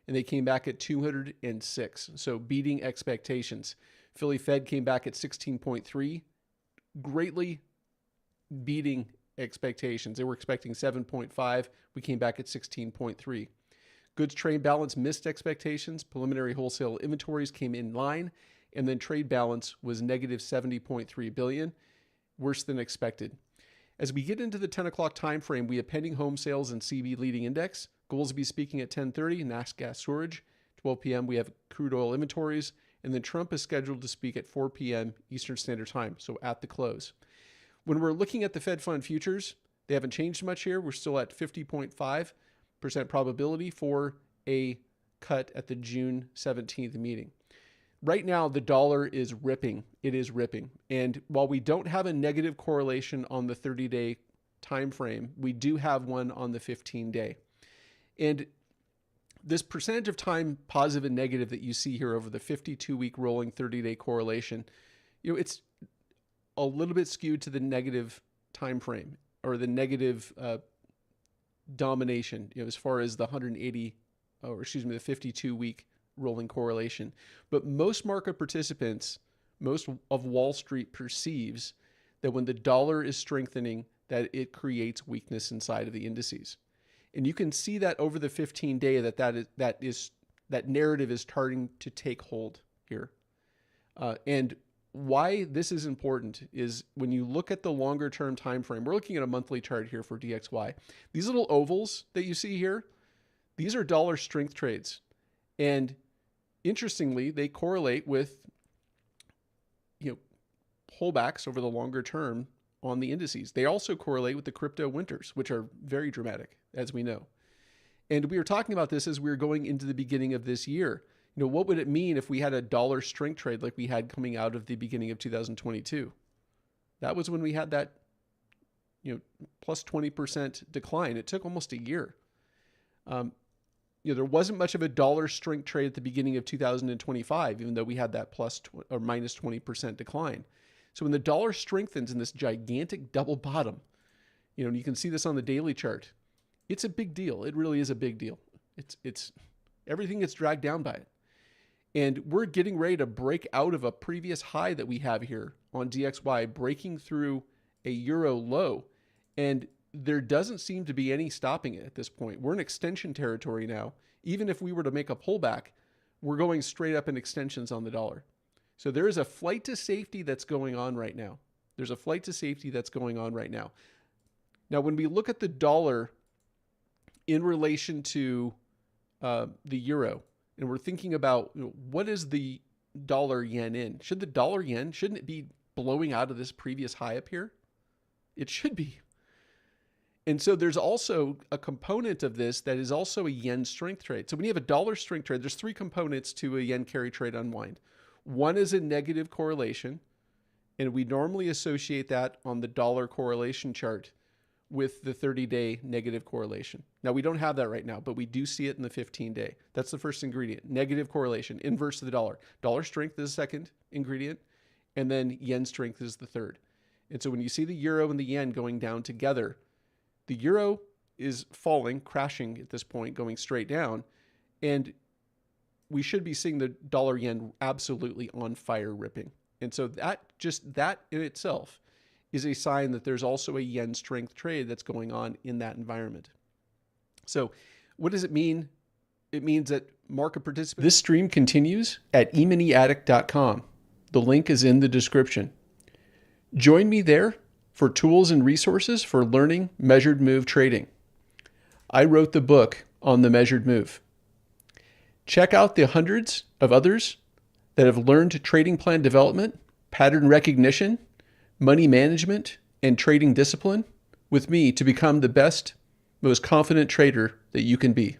and they came back at 206. So beating expectations. Philly Fed came back at 16.3, greatly beating expectations. They were expecting 7.5. We came back at 16.3. Goods trade balance missed expectations. Preliminary wholesale inventories came in line, and then trade balance was negative 70.3 billion, worse than expected. As we get into the 10 o'clock time frame, we have pending home sales and CB leading index. Goolsbee speaking at 10:30, NAS gas storage. 12 p.m. we have crude oil inventories, and then Trump is scheduled to speak at 4 p.m. Eastern Standard Time, so at the close. When we're looking at the Fed Fund futures, they haven't changed much here. We're still at 50.5% probability for a cut at the June 17th meeting. Right now, the dollar is ripping. It is ripping. And while we don't have a negative correlation on the 30-day time frame, we do have one on the 15-day. And this percentage of time positive and negative that you see here over the 52-week rolling 30-day correlation, it's a little bit skewed to the negative time frame or the negative domination, as far as the 52-week rolling correlation. But most market participants, most of Wall Street perceives that when the dollar is strengthening, that it creates weakness inside of the indices. And you can see that over the 15-day that narrative is starting to take hold here. And why this is important is when you look at the longer term time frame, we're looking at a monthly chart here for DXY. These little ovals that you see here, these are dollar strength trades. And interestingly, they correlate with pullbacks over the longer term on the indices. They also correlate with the crypto winters, which are very dramatic, as we know. And we were talking about this as we were going into the beginning of this year. What would it mean if we had a dollar strength trade like we had coming out of the beginning of 2022? That was when we had that, plus 20% decline. It took almost a year. There wasn't much of a dollar strength trade at the beginning of 2025, even though we had that plus or minus 20% decline. So when the dollar strengthens in this gigantic double bottom, and you can see this on the daily chart, it's a big deal. It really is a big deal. It's everything gets dragged down by it. And we're getting ready to break out of a previous high that we have here on DXY, breaking through a euro low. And there doesn't seem to be any stopping it at this point. We're in extension territory now. Even if we were to make a pullback, we're going straight up in extensions on the dollar. So there is a flight to safety that's going on right now. There's a flight to safety that's going on right now. Now, when we look at the dollar in relation to the euro, and we're thinking about what is the dollar yen in? Should the dollar yen, shouldn't it be blowing out of this previous high up here? It should be. And so there's also a component of this that is also a yen strength trade. So when you have a dollar strength trade, there's three components to a yen carry trade unwind. One is a negative correlation, and we normally associate that on the dollar correlation chart with the 30-day negative correlation. Now, we don't have that right now, but we do see it in the 15-day. That's the first ingredient, negative correlation, inverse of the dollar. Dollar strength is the second ingredient, and then yen strength is the third. And so when you see the euro and the yen going down together, the euro is falling, crashing at this point, going straight down, and we should be seeing the dollar yen absolutely on fire, ripping. And so that in itself is a sign that there's also a yen strength trade that's going on in that environment. So what does it mean? It means that market participants... This stream continues at emoneyaddict.com. The link is in the description. Join me there for tools and resources for learning measured move trading. I wrote the book on the measured move. Check out the hundreds of others that have learned trading plan development, pattern recognition, money management, and trading discipline with me to become the best, most confident trader that you can be.